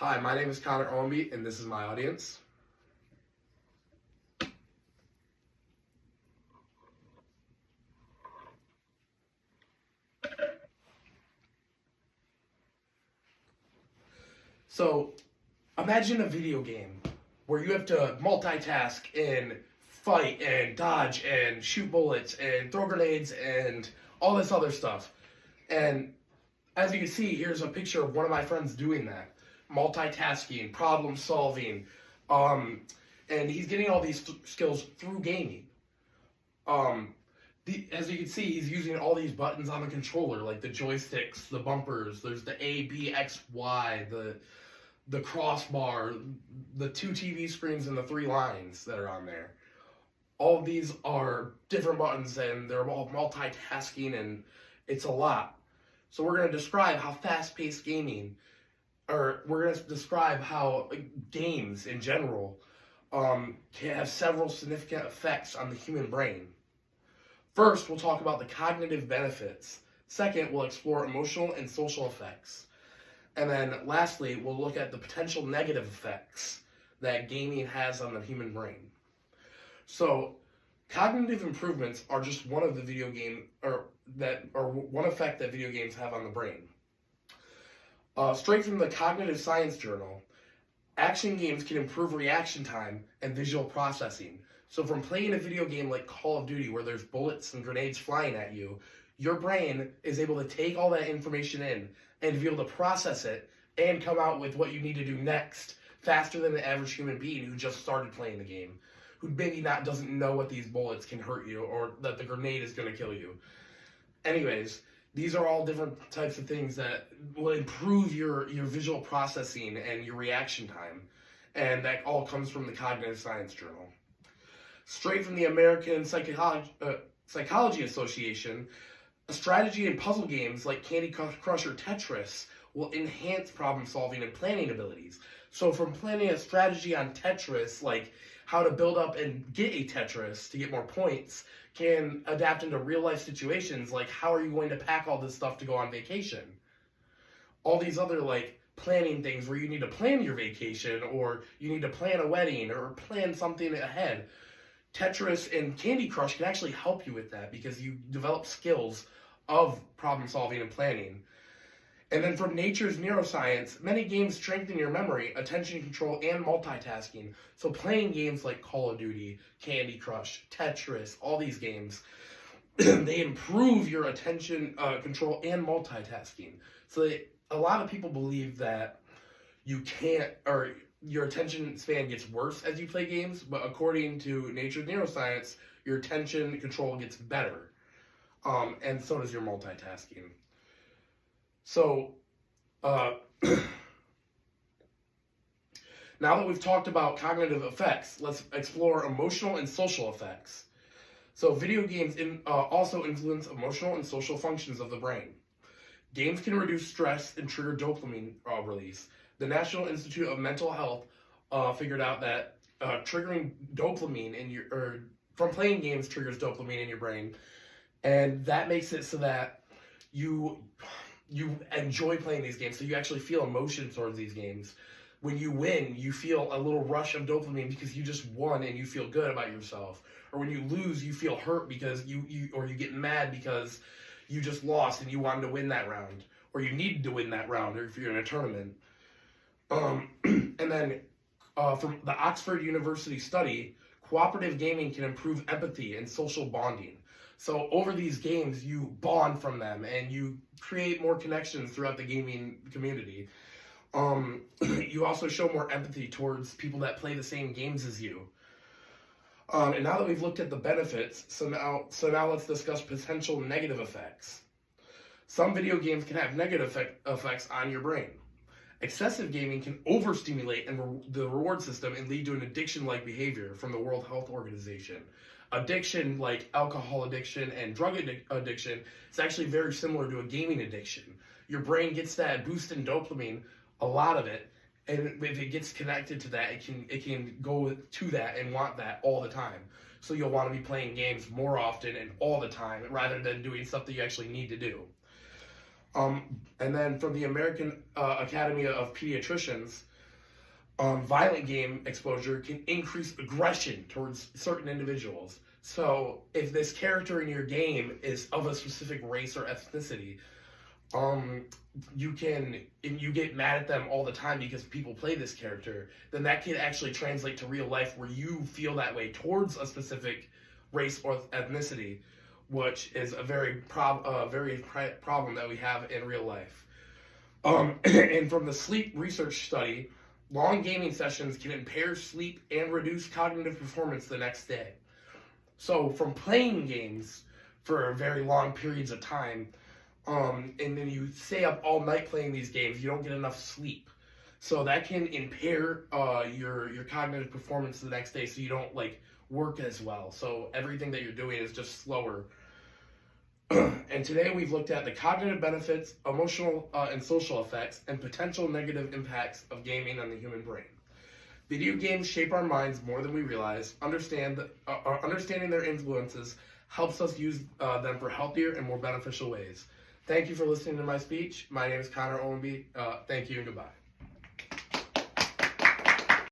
Hi, my name is Connor Owenby, and this is my audience. So, imagine a video game where you have to multitask and fight and dodge and shoot bullets and throw grenades and all this other stuff. And as you can see, here's a picture of one of my friends doing that. Multitasking, problem solving, and he's getting all these skills through gaming. Um, as you can see, he's using all these buttons on the controller, like the joysticks, the bumpers. There's the A, B, X, Y, the crossbar, the two TV screens, and the three lines that are on there. All of these are different buttons, and they're all multitasking, and it's a lot. So we're going to describe how fast-paced gaming, or we're going to describe how games in general can have several significant effects on the human brain. First, we'll talk about the cognitive benefits. Second, we'll explore emotional and social effects. And then lastly, we'll look at the potential negative effects that gaming has on the human brain. So, cognitive improvements are just one of the one effect that video games have on the brain. Straight from the Cognitive Science Journal, action games can improve reaction time and visual processing. So from playing a video game like Call of Duty where there's bullets and grenades flying at you, your brain is able to take all that information in and be able to process it and come out with what you need to do next faster than the average human being who just started playing the game, who maybe doesn't know what these bullets can hurt you or that the grenade is going to kill you. Anyways, these are all different types of things that will improve your visual processing and your reaction time. And that all comes from the Cognitive Science Journal. Straight from the American Psychology Association, strategy and puzzle games like Candy Crush or Tetris will enhance problem solving and planning abilities. So from planning a strategy on Tetris, like how to build up and get a Tetris to get more points, can adapt into real life situations like how are you going to pack all this stuff to go on vacation? All these other like planning things where you need to plan your vacation or you need to plan a wedding or plan something ahead. Tetris and Candy Crush can actually help you with that because you develop skills of problem solving and planning. And then from Nature's Neuroscience, many games strengthen your memory, attention control, and multitasking. So playing games like Call of Duty, Candy Crush, Tetris, all these games, they improve your attention control and multitasking. So a lot of people believe that you can't, or your attention span gets worse as you play games, but according to Nature's Neuroscience, your attention control gets better, and so does your multitasking. So, now that we've talked about cognitive effects, let's explore emotional and social effects. So, video games also influence emotional and social functions of the brain. Games can reduce stress and trigger dopamine release. The National Institute of Mental Health figured out that triggering dopamine from playing games triggers dopamine in your brain, and that makes it so that you enjoy playing these games. So you actually feel emotion towards these games. When you win, you feel a little rush of dopamine because you just won and you feel good about yourself. Or when you lose, you feel hurt because you get mad because you just lost and you wanted to win that round, or you needed to win that round, or if you're in a tournament. And then from the Oxford University study, cooperative gaming can improve empathy and social bonding. So over these games, you bond from them and you create more connections throughout the gaming community. You also show more empathy towards people that play the same games as you. And now that we've looked at the benefits, so now let's discuss potential negative effects. Some video games can have negative effects on your brain. Excessive gaming can overstimulate the reward system and lead to an addiction-like behavior from the World Health Organization. Addiction, like alcohol addiction and drug addiction, is actually very similar to a gaming addiction. Your brain gets that boost in dopamine, a lot of it, and if it gets connected to that, it can go to that and want that all the time. So you'll want to be playing games more often and all the time rather than doing stuff that you actually need to do. And then from the American Academy of Pediatricians, Violent game exposure can increase aggression towards certain individuals. So if this character in your game is of a specific race or ethnicity, you get mad at them all the time because people play this character, then that can actually translate to real life where you feel that way towards a specific race or ethnicity, which is a very problem that we have in real life. And from the sleep research study, long gaming sessions can impair sleep and reduce cognitive performance the next day. So from playing games for very long periods of time, and then you stay up all night playing these games, you don't get enough sleep. So that can impair your cognitive performance the next day, so you don't work as well. So everything that you're doing is just slower. And today we've looked at the cognitive benefits, emotional and social effects, and potential negative impacts of gaming on the human brain. Video games shape our minds more than we realize. Understanding their influences helps us use them for healthier and more beneficial ways. Thank you for listening to my speech. My name is Connor Owenby. Thank you and goodbye.